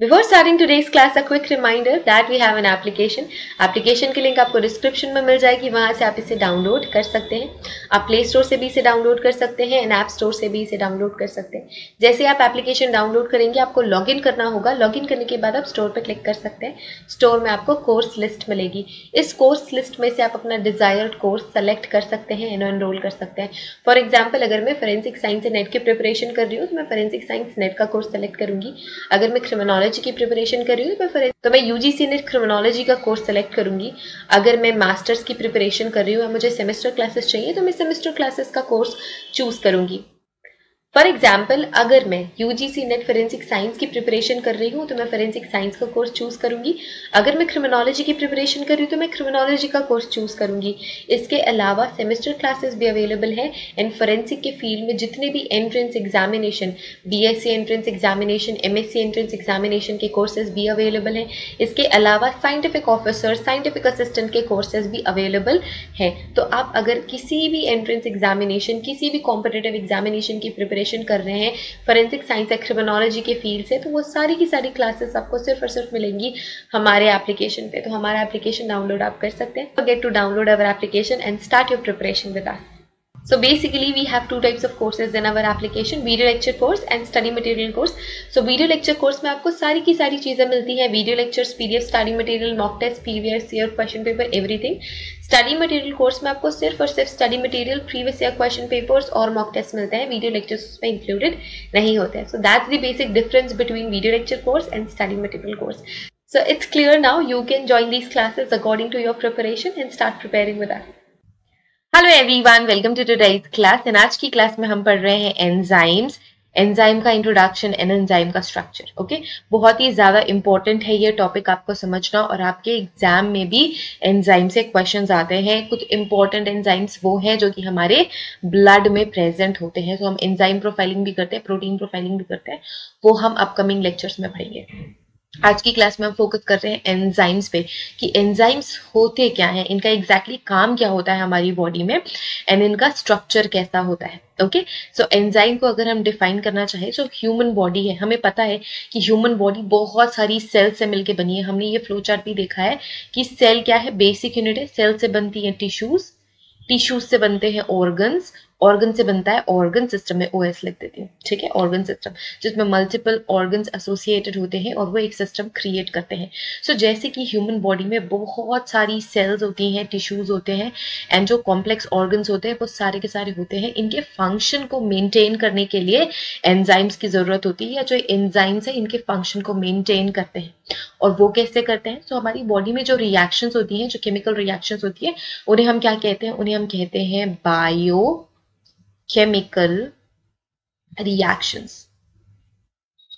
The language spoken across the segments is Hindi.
Before starting today's class, a quick reminder that we have an application. Application की लिंक आपको डिस्क्रिप्शन में मिल जाएगी, वहां से आप इसे डाउनलोड कर सकते हैं. आप प्ले स्टोर से भी इसे डाउनलोड कर सकते हैं एंड ऐप स्टोर से भी इसे डाउनलोड कर सकते हैं. जैसे आप एप्लीकेशन डाउनलोड करेंगे आपको लॉगिन करना होगा. लॉगिन करने के बाद आप स्टोर पर क्लिक कर सकते हैं. स्टोर में आपको कोर्स लिस्ट मिलेगी. इस कोर्स लिस्ट में से आप अपना डिजायर्ड कोर्स सेलेक्ट कर सकते हैं एंड एनरोल कर सकते हैं. फॉर एग्जाम्पल, अगर मैं फोरेंसिक साइंस एंड नेट की प्रिपरेशन कर रही हूँ तो मैं फोरेंसिक साइंस नेट का कोर्स सेलेक्ट करूंगी. अगर मैं क्रिमिनोलॉजी की प्रिपरेशन कर रही हूँ तो मैं यूजीसी नेट क्रिमिनोलॉजी का कोर्स सेलेक्ट करूंगी. अगर मैं मास्टर्स की प्रिपरेशन कर रही हूँ और मुझे सेमेस्टर क्लासेस चाहिए तो मैं सेमेस्टर क्लासेस का कोर्स चूज करूंगी. फॉर एग्जाम्पल, अगर मैं यूजीसी नेट फोरेंसिक साइंस की प्रिपरेशन कर रही हूँ तो मैं फोरेंसिक साइंस का कोर्स चूज करूंगी. अगर मैं क्रिमिनोलॉजी की प्रिपरेशन कर रही हूँ तो मैं क्रिमिनोलॉजी का कोर्स चूज करूंगी. इसके अलावा सेमेस्टर क्लासेस भी अवेलेबल है एंड फोरेंसिक के फील्ड में जितने भी entrance examination, BSc entrance examination, MSc entrance examination के कोर्सेज भी अवेलेबल हैं. इसके अलावा साइंटिफिक ऑफिसर, साइंटिफिक असिस्टेंट के कोर्सेज भी अवेलेबल हैं. तो आप अगर किसी भी एंट्रेंस एग्जामिनेशन, किसी भी कॉम्पिटिटिव एग्जामिनेशन की प्रिपरेशन कर रहे हैं फोरेंसिक साइंस या क्रिमिनोलॉजी के फील्ड से, तो वो सारी की सारी क्लासेस आपको सिर्फ और सिर्फ मिलेंगी हमारे एप्लीकेशन पे. तो हमारा एप्लीकेशन डाउनलोड आप कर सकते हैं. Forget to download our application and start your preparation with us. So basically we have two types of courses in our application, video lecture course and study material course. So video lecture course में आपको सारी की सारी चीजें मिलती हैं. Video lectures, PDF, study material, mock test, previous year question paper, everything. Study material course में आपको सिर्फ और सिर्फ study material, previous year question papers और मॉक टेस्ट मिलते हैं. वीडियो लेक्चर्स उसमें इंक्लूडेड नहीं होते हैं. So that's the basic difference between video lecture course and study material course. So it's clear now. You can join these classes according to your preparation and start preparing with us. Hello everyone, welcome to today's class. And आज की क्लास में हम पढ़ रहे हैं एंजाइम्स, एंजाइम का इंट्रोडक्शन एंड एंजाइम का स्ट्रक्चर. ओके, बहुत ही ज्यादा इंपॉर्टेंट है ये टॉपिक आपको समझना, और आपके एग्जाम में भी एंजाइम से क्वेश्चंस आते हैं. कुछ इंपॉर्टेंट एंजाइम्स वो हैं जो कि हमारे ब्लड में प्रेजेंट होते हैं. तो हम एंजाइम प्रोफाइलिंग भी करते हैं, प्रोटीन प्रोफाइलिंग भी करते हैं, वो हम अपकमिंग लेक्चर्स में पढ़ेंगे. आज की क्लास में हम फोकस कर रहे हैं एंजाइम्स पे कि एंजाइम्स होते क्या हैं, इनका एग्जैक्टली काम क्या होता है हमारी बॉडी में, एंड इनका स्ट्रक्चर कैसा होता है. ओके, सो एंजाइम को अगर हम डिफाइन करना चाहें, जो ह्यूमन बॉडी है, हमें पता है कि ह्यूमन बॉडी बहुत सारी सेल से मिलकर बनी है. हमने ये फ्लो चार्ट भी देखा है कि सेल क्या है, बेसिक यूनिट है. सेल से बनती है टिश्यूज, टिश्यूज से बनते हैं ऑर्गन्स, ऑर्गन से बनता है ऑर्गन सिस्टम. में ओएस लिख देती हूँ, ठीक है, ऑर्गन सिस्टम, जिसमें मल्टीपल ऑर्गन्स एसोसिएटेड होते हैं और वो एक सिस्टम क्रिएट करते हैं. सो जैसे कि ह्यूमन बॉडी में बहुत सारी सेल्स होती हैं, टिश्यूज होते हैं, एंड जो कॉम्प्लेक्स ऑर्गन्स होते हैं वो सारे के सारे होते हैं. इनके फंक्शन को मेंटेन करने के लिए एंजाइम्स की जरूरत होती है, या जो एंजाइम्स है इनके फंक्शन को मेंटेन करते हैं. और वो कैसे करते हैं? तो हमारी बॉडी में जो रिएक्शंस होती हैं, जो केमिकल रिएक्शंस होती है, उन्हें हम क्या कहते हैं? उन्हें हम कहते हैं बायो केमिकल रिएक्शंस,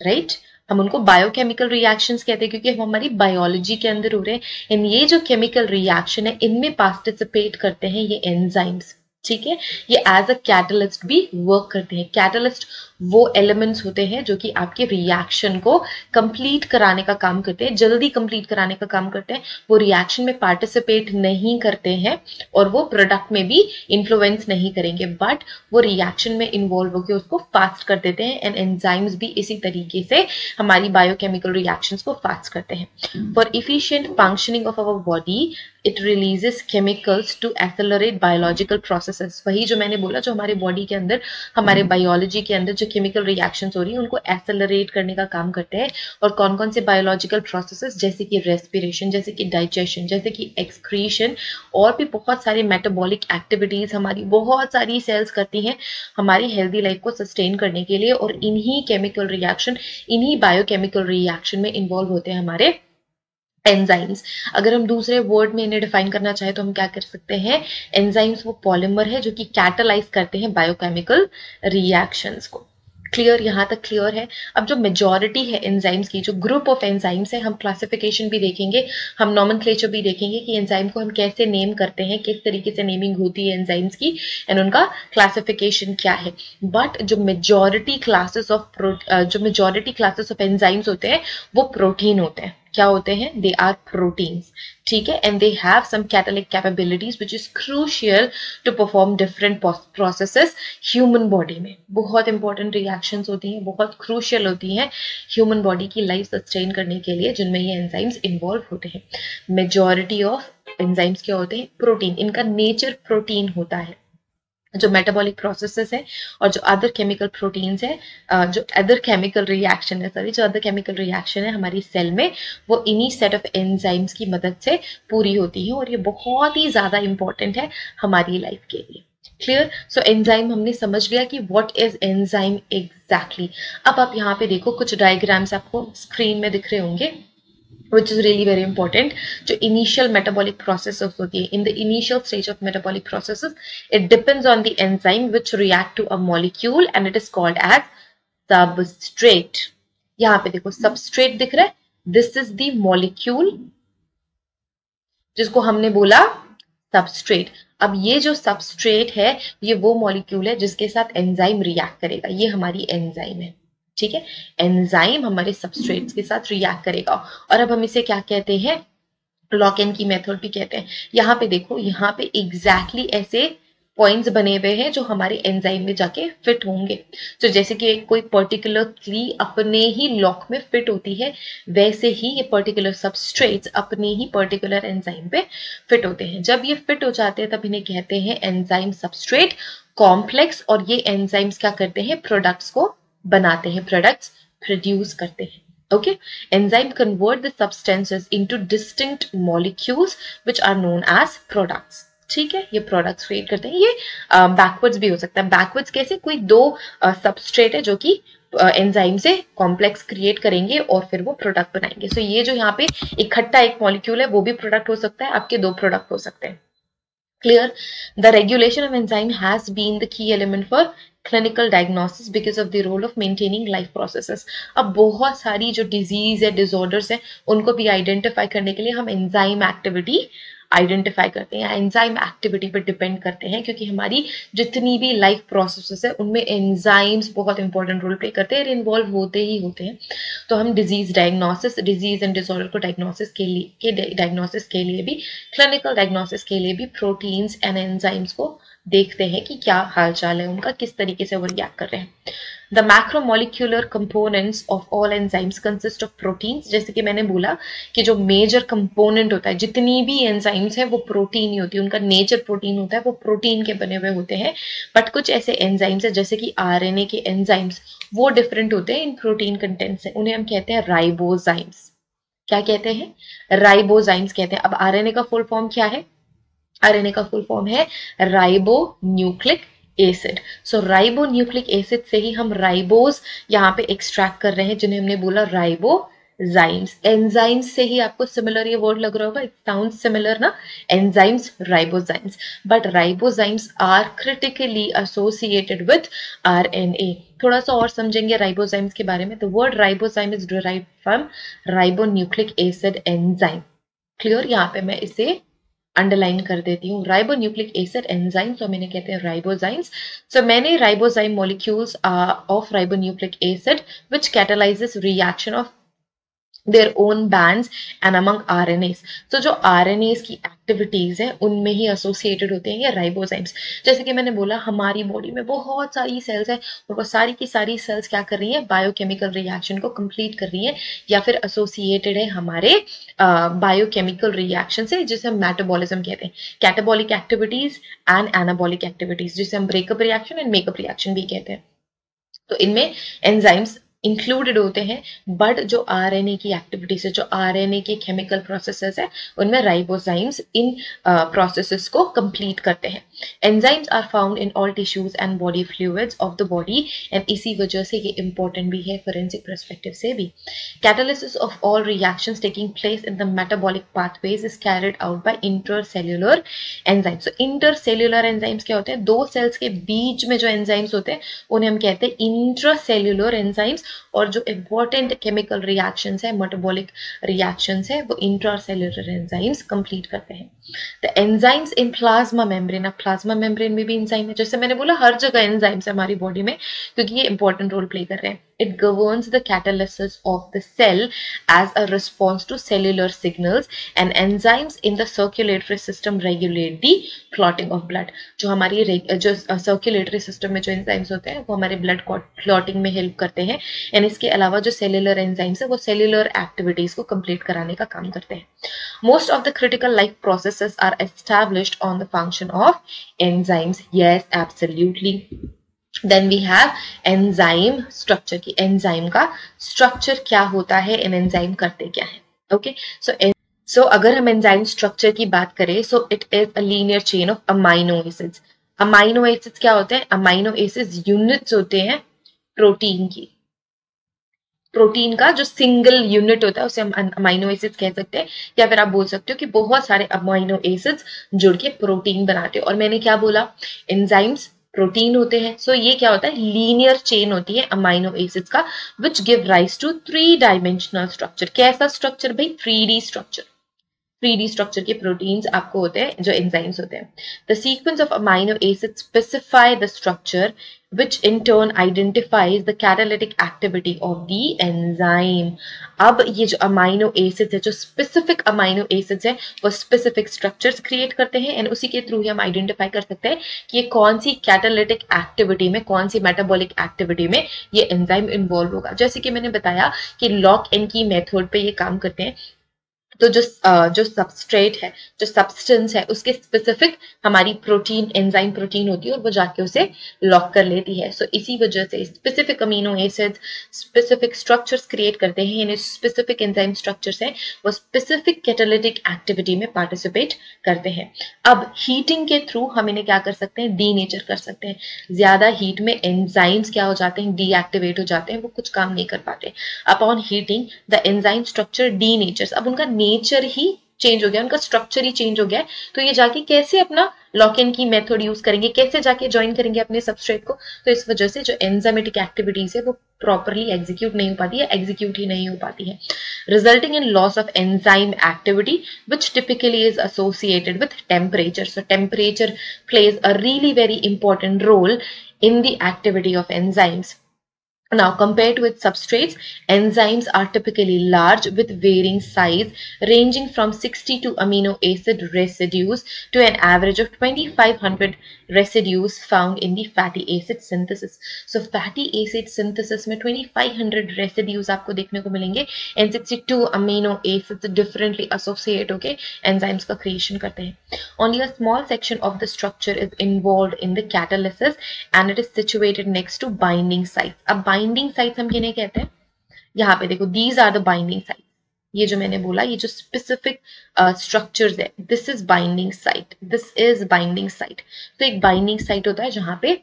राइट. हम उनको बायोकेमिकल रिएक्शंस कहते हैं क्योंकि हम हमारी बायोलॉजी के अंदर हो रहे हैं. इन ये जो केमिकल रिएक्शन है इनमें पार्टिसिपेट करते हैं ये एंजाइम्स, ठीक है. ये एज अ कैटलिस्ट भी वर्क करते हैं. कैटलिस्ट वो एलिमेंट्स होते हैं जो कि आपके रिएक्शन को कंप्लीट कराने का काम करते हैं, जल्दी कंप्लीट कराने का काम करते हैं. वो रिएक्शन में पार्टिसिपेट नहीं करते हैं और वो प्रोडक्ट में भी इन्फ्लुएंस नहीं करेंगे, बट वो रिएक्शन में इन्वॉल्व होकर उसको फास्ट कर देते हैं. एंड एंजाइम्स भी इसी तरीके से हमारी बायोकेमिकल रिएक्शंस को फास्ट करते हैं. For efficient functioning of our body it releases chemicals to accelerate biological processes. वही जो मैंने बोला, जो हमारे बॉडी के अंदर, हमारे बायोलॉजी के अंदर जो केमिकल रिएक्शंस हो रही है उनको एक्सेलरेट करने का काम करते हैं. और कौन कौन से बायोलॉजिकल प्रोसेसेस, जैसे कि रेस्पिरेशन, जैसे कि डाइजेशन, जैसे कि एक्सक्रीशन, और भी बहुत सारे मेटाबॉलिक एक्टिविटीज हमारी बहुत सारी सेल्स करती हैं हमारी हेल्दी लाइफ को सस्टेन करने के लिए. और इन्हीं केमिकल रिएक्शन, इन्हीं बायोकेमिकल रिएक्शन में इन्वॉल्व होते हैं हमारे एंजाइम्स. अगर हम दूसरे वर्ड में इन्हें डिफाइन करना चाहे तो हम क्या कर सकते हैं? एंजाइम्स वो पॉलीमर है जो कि कैटालाइज करते हैं बायोकेमिकल रिएक्शंस को. क्लियर? यहाँ तक क्लियर है. अब जो मेजॉरिटी है एंजाइम्स की, जो ग्रुप ऑफ एंजाइम्स है, हम क्लासिफिकेशन भी देखेंगे, हम नॉमेनक्लेचर भी देखेंगे कि एंजाइम को हम कैसे नेम करते हैं, किस तरीके से नेमिंग होती है एंजाइम्स की, एंड उनका क्लासिफिकेशन क्या है. बट जो मेजॉरिटी क्लासेस ऑफ एंजाइम्स होते हैं वो प्रोटीन होते हैं, क्या होते हैं? दे आर प्रोटीन्स, ठीक है, and they have some catalytic capabilities which is crucial to perform different processes human body में। बहुत इंपॉर्टेंट रिएक्शंस होती हैं, बहुत क्रूशियल होती हैं ह्यूमन बॉडी की लाइफ सस्टेन करने के लिए, जिनमें ये एंजाइम्स इन्वॉल्व होते हैं। मेजॉरिटी ऑफ एंजाइम्स क्या होते हैं? प्रोटीन, इनका नेचर प्रोटीन होता है। जो मेटाबॉलिक प्रोसेसेस है और जो अदर केमिकल प्रोटीन्स है, जो अदर केमिकल रिएक्शन है, जो अदर केमिकल रिएक्शन है हमारी सेल में, वो इन्हीं सेट ऑफ एंजाइम्स की मदद से पूरी होती है, और ये बहुत ही ज्यादा इंपॉर्टेंट है हमारी लाइफ के लिए। क्लियर? सो एंजाइम हमने समझ लिया कि व्हाट इज एंजाइम एग्जैक्टली। अब आप यहाँ पे देखो, कुछ डायग्राम्स आपको स्क्रीन में दिख रहे होंगे, which is really very important. जो initial metabolic processes होती है, in the initial stage of metabolic processes, it depends on the enzyme which react to a molecule and it is called as substrate. यहाँ पे देखो substrate दिख रहा है, this is the molecule जिसको हमने बोला substrate। अब ये जो substrate है, ये वो molecule है जिसके साथ enzyme react करेगा, ये हमारी enzyme है, ठीक है। एंजाइम हमारे सबस्ट्रेट्स के साथ रिएक्ट करेगा, और अब हम इसे क्या कहते हैं? लॉक एंड की मेथड भी कहते हैं। यहाँ पे देखो, यहाँ पे एग्जैक्टली ऐसे पॉइंट्स बने हुए हैं जो हमारे एंजाइम में जाके फिट होंगे। तो जैसे कि कोई पर्टिकुलर की अपने ही लॉक में फिट होती है, वैसे ही ये पर्टिकुलर सबस्ट्रेट्स अपने ही पर्टिकुलर एंजाइम पे फिट होते हैं। जब ये फिट हो जाते हैं तब इन्हें कहते हैं एंजाइम सबस्ट्रेट कॉम्प्लेक्स, और ये एंजाइम्स क्या करते हैं? प्रोडक्ट्स को बनाते हैं, प्रोडक्ट्स प्रोड्यूस करते हैं। Okay, enzyme convert the substances into distinct molecules which are known as products, ठीक है। ये प्रोडक्ट्स क्रिएट करते हैं। ये बैकवर्ड्स भी हो सकता है। बैकवर्ड्स कैसे? कोई दो सबस्ट्रेट है जो कि एंजाइम से कॉम्प्लेक्स क्रिएट करेंगे और फिर वो प्रोडक्ट बनाएंगे। सो ये जो यहाँ पे इकट्ठा एक मॉलिक्यूल है, वो भी प्रोडक्ट हो सकता है, आपके दो प्रोडक्ट हो सकते हैं। Clear? The regulation of enzyme has been the key element for clinical diagnosis because of the role of maintaining life processes. अब बहुत सारी जो डिजीज है, डिसऑर्डर्स है, उनको भी आइडेंटिफाई करने के लिए हम एंजाइम एक्टिविटी आइडेंटिफाई करते हैं, एंजाइम एक्टिविटी पर डिपेंड करते हैं, क्योंकि हमारी जितनी भी लाइफ प्रोसेसेस है उनमें एंजाइम्स बहुत इंपॉर्टेंट रोल प्ले करते हैं, इन्वॉल्व होते ही होते हैं। तो हम disease diagnosis, disease and disorder को डायग्नोसिस के लिए भी, क्लिनिकल डायग्नोसिस के लिए भी प्रोटीन्स एंड एंजाइम्स को देखते हैं कि क्या हालचाल है उनका, किस तरीके से वो रिएक्ट कर रहे हैं। The macromolecular components of all enzymes consist of proteins। जैसे कि मैंने बोला कि जो मेजर कंपोनेंट होता है, जितनी भी एंजाइम्स हैं वो प्रोटीन ही होती है, उनका नेचर प्रोटीन होता है, वो प्रोटीन के बने हुए होते हैं। बट कुछ ऐसे एंजाइम्स है जैसे कि आरएनए के एंजाइम्स, वो डिफरेंट होते हैं इन प्रोटीन कंटेंट से, उन्हें हम कहते हैं राइबोजाइम्स। क्या कहते हैं? राइबोजाइम्स कहते हैं। अब आरएनए का फुल फॉर्म क्या है? आरएनए का फुल फॉर्म है राइबो न्यूक्लिक एसिड। सो राइबो न्यूक्लिक एसिड से ही हम राइबोज यहाँ पे एक्सट्रैक्ट कर रहे हैं, जिन्हें हमने बोला राइबोजाइम्स। एंजाइम्स से ही आपको सिमिलर ये वर्ड लग रहा होगा, इट साउंड सिमिलर ना, enzymes, ribozymes. But ribozymes are critically associated with RNA. थोड़ा सा और समझेंगे राइबोजाइम्स के बारे में। The word ribozyme is derived from ribo nucleic acid enzyme. Clear? यहाँ पे मैं इसे अंडरलाइन कर देती हूँ, राइबो न्यूक्लिक एसिड एंजाइम, तो हम इन्हें कहते हैं राइबोजाइम्स। सो मैंने ribozyme molecules of ribo nucleic acid which कैटलाइजेस reaction of their own bands and among RNAs। तो जो RNAs की एक्टिविटीज है उनमें ही एसोसिएटेड होते हैं ये राइबोजाइम्स। जैसे कि मैंने बोला, हमारी बॉडी में बहुत सारी सेल्स है और वो सारी की सारी सेल्स क्या कर रही है? बायोकेमिकल रिएक्शन को कंप्लीट कर रही है, या फिर एसोसिएटेड है हमारे बायोकेमिकल रिएक्शन से, जिसे हम मेटाबॉलिज्म कहते हैं। Catabolic activities and anabolic activities, जिसे हम breakup reaction and makeup reaction भी कहते हैं। तो इनमें एंजाइम्स इंक्लूडेड होते हैं, बट जो आरएनए की एक्टिविटीज है, जो आरएनए के केमिकल प्रोसेसेस है, उनमें राइबोजाइम्स इन प्रोसेसेस को कंप्लीट करते हैं। Enzymes are found in all tissues and body fluids of the body, and इसी वजह से ये इंपॉर्टेंट भी है फोरेंसिक पर्सपेक्टिव से भी। Catalysis of all reactions taking place in the metabolic pathways is carried out by intercellular enzymes. So intercellular enzymes क्या होते हैं? दो सेल्स के बीच में जो एंजाइम्स होते हैं उन्हें हम कहते हैं इंट्रासेल्युलर एंजाइम्स, और जो इम्पोर्टेंट केमिकल रिएक्शंस है, मेटाबॉलिक रिएक्शंस है, वो इंट्रासेल्युलर एंजाइम्स कंप्लीट करते हैं। The enzymes in plasma membrane, अब प्लाज्मा मेम्ब्रेन में भी एंजाइम है, जैसे मैंने बोला हर जगह एंजाइम्स है हमारी बॉडी में क्योंकि ये इंपॉर्टेंट रोल प्ले कर रहे हैं. It governs the catalysis of the cell as a response to cellular signals and enzymes in the circulatory system regulate the clotting of blood. जो हमारी जो सर्कुलेटरी सिस्टम में जो एंजाइम्स होते हैं वो हमारे ब्लड क्लॉटिंग में हेल्प करते हैं. एंड इसके अलावा जो सेल्यूलर एंजाइम्स है वो सेल्यूलर एक्टिविटीज को कंप्लीट कराने का काम करते हैं. Most of the critical life processes are established on the function of enzymes. Yes, absolutely. Then we have enzyme structure की enzyme का structure क्या होता है and enzyme करते क्या है. Okay, so अगर हम enzyme structure की बात करें, so it is a linear chain of amino acids. Amino acids क्या होते हैं? Amino acids units होते हैं प्रोटीन की. प्रोटीन का जो सिंगल यूनिट होता है उसे हम अमाइनो एसिड्स कह सकते हैं, या फिर आप बोल सकते हो कि बहुत सारे अमाइनो एसिड्स जुड़ के प्रोटीन बनाते हैं. और मैंने क्या बोला, एंजाइम्स प्रोटीन होते हैं. सो ये क्या होता है, लीनियर चेन होती है अमाइनो एसिड्स का विच गिव राइज टू 3-डायमेंशनल स्ट्रक्चर. कैसा स्ट्रक्चर भाई? 3D structure. 3D स्ट्रक्चर के प्रोटीन्स आपको होते हैं जो एंजाइम्स होते हैं. The sequence of amino acid specify the structure which in turn identifies the catalytic activity of the enzyme. अब ये जो अमाइनो एसिड्स है, जो स्पेसिफिक अमाइनो एसिड्स है, वो स्पेसिफिक स्ट्रक्चर्स क्रिएट करते हैं एंड उसी के थ्रू ही हम आइडेंटिफाई कर सकते हैं कि ये कौन सी कैटालिटिक एक्टिविटी में, कौन सी मेटाबॉलिक एक्टिविटी में ये एंजाइम इन्वॉल्व होगा. जैसे कि मैंने बताया कि लॉक एंड की मेथड पे ये काम करते हैं. तो जो सबस्ट्रेट है, जो सब्सटेंस है, उसके स्पेसिफिक हमारी प्रोटीन, एंजाइम प्रोटीन होती है और वो जाके उसे लॉक कर लेती है. सो इसी वजह से specific amino acids specific structures create करते हैं. यानी स्पेसिफिक एंजाइम स्ट्रक्चर्स हैं वो स्पेसिफिक कैटालिटिक एक्टिविटी में पार्टिसिपेट करते हैं. अब हीटिंग के थ्रू हम इन्हें क्या कर सकते हैं, डीनेचर कर सकते हैं. ज्यादा हीट में एंजाइम्स क्या हो जाते हैं, डीएक्टिवेट हो जाते हैं, वो कुछ काम नहीं कर पाते. Upon heating the enzyme structure denatures. अब उनका नेचर ही चेंज हो गया, उनका स्ट्रक्चर ही चेंज हो गया. तो ये जाके कैसे अपना लॉक इन की मेथड यूज करेंगे, कैसे जाके ज्वाइन करेंगे अपने सबस्ट्रेट को. तो इस वजह से जो एंजाइमेटिक एक्टिविटीज है वो प्रॉपरली एग्जीक्यूट नहीं हो पाती है, एग्जीक्यूट ही नहीं हो पाती है, resulting in loss of enzyme activity which typically is associated with temperature. So temperature plays a really very important role in the activity of enzymes. Now, compared with substrates, enzymes are typically large with varying size, ranging from 62 amino acid residues to an average of 2500 residues found in the fatty acid synthesis. So, fatty acid synthesis में 2500 residues आपको देखने को मिलेंगे and 62 amino acids differently associate होके enzymes का creation करते हैं. Only a small section of the structure is involved in the catalysis and it is situated next to binding sites. अब बाइंडिंग साइट्स हम किन्हें कहते हैं, यहाँ पे देखो, these are the binding site. ये जो मैंने बोला, ये जो स्पेसिफिक स्ट्रक्चर्स है, this is binding site, this is binding site. तो एक बाइंडिंग साइट होता है जहां पे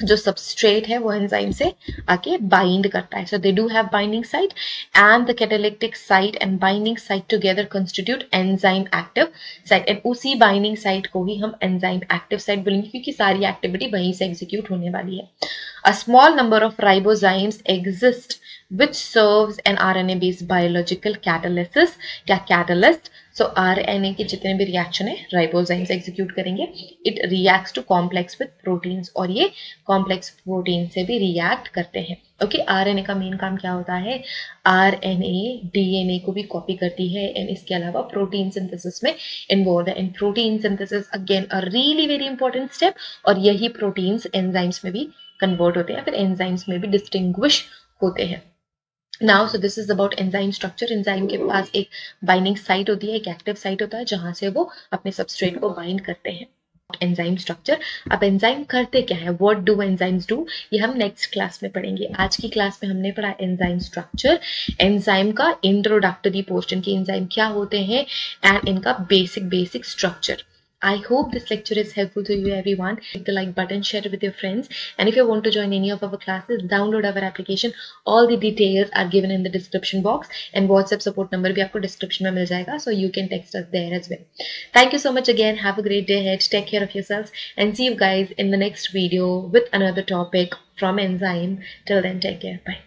जो सबस्ट्रेट है वो एंजाइम से आके बाइंड करता है. So they do have binding site and the catalytic site and binding site together constitute enzyme active site. And उसी बाइंडिंग साइट को ही हम एंजाइम एक्टिव साइट बोलेंगे क्योंकि सारी एक्टिविटी वहीं से एग्जीक्यूट होने वाली है. A small number of ribozymes exist which serves an RNA-based biological catalysis. क्या catalyst? So RNA के जितने भी रिएक्शन है राइबोजाइम्स एग्जीक्यूट करेंगे. It reacts to complex with proteins और ये कॉम्प्लेक्स प्रोटीन से भी रिएक्ट करते हैं. ओके, आरएनए का मेन काम क्या होता है, आरएनए डीएनए को भी कॉपी करती है एंड इसके अलावा प्रोटीन सिंथेसिस में इन्वॉल्व है. And protein synthesis again a really very important step, और यही प्रोटीन्स एंजाइम्स में भी कन्वर्ट होते हैं, फिर एंजाइम्स में भी डिस्टिंग्विश होते हैं. Now so this is about enzyme structure. Enzyme के पास एक बाइंडिंग साइट होती है, एक एक्टिव साइट होता है जहां से वो अपने सबस्ट्रेट को बाइंड करते हैं. Enzyme structure. अब एंजाइम करते क्या है, व्हाट डू एंजाइम्स डू, ये हम नेक्स्ट क्लास में पढ़ेंगे. आज की क्लास में हमने पढ़ा एंजाइम स्ट्रक्चर, एंजाइम का इंट्रोडक्टरी पोर्शन की एंजाइम क्या होते हैं एंड इनका basic structure. I hope this lecture is helpful to you everyone. Click the like button, share it with your friends, and if you want to join any of our classes, download our application. All the details are given in the description box and WhatsApp support number भी आपको description में मिल जाएगा, so you can text us there as well. Thank you so much again. Have a great day ahead. Take care of yourselves and see you guys in the next video with another topic from enzyme. Till then, take care. Bye.